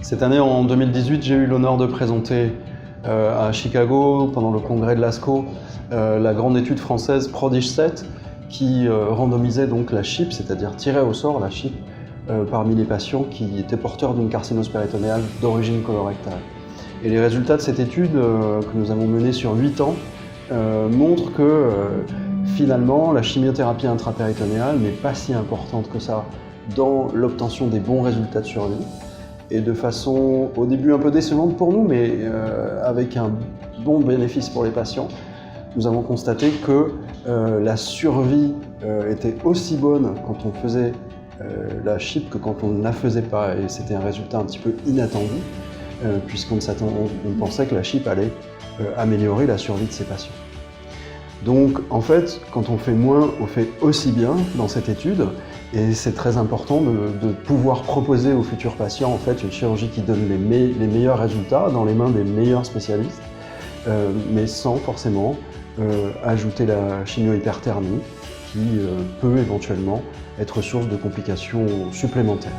Cette année, en 2018, j'ai eu l'honneur de présenter à Chicago, pendant le congrès de l'ASCO, la grande étude française PRODIGE-7 qui randomisait donc la CHIP, c'est-à-dire tirait au sort la CHIP parmi les patients qui étaient porteurs d'une carcinose péritonéale d'origine colorectale. Et les résultats de cette étude que nous avons menée sur 8 ans montrent que finalement la chimiothérapie intrapéritonéale n'est pas si importante que ça dans l'obtention des bons résultats de survie. Et de façon au début un peu décevante pour nous, mais avec un bon bénéfice pour les patients, nous avons constaté que la survie était aussi bonne quand on faisait la CHIP que quand on ne la faisait pas. Et c'était un résultat un petit peu inattendu, puisqu'on pensait que la CHIP allait améliorer la survie de ces patients. Donc en fait, quand on fait moins, on fait aussi bien dans cette étude. Et c'est très important de pouvoir proposer aux futurs patients en fait, une chirurgie qui donne les meilleurs résultats dans les mains des meilleurs spécialistes, mais sans forcément ajouter la chimio-hyperthermie qui peut éventuellement être source de complications supplémentaires.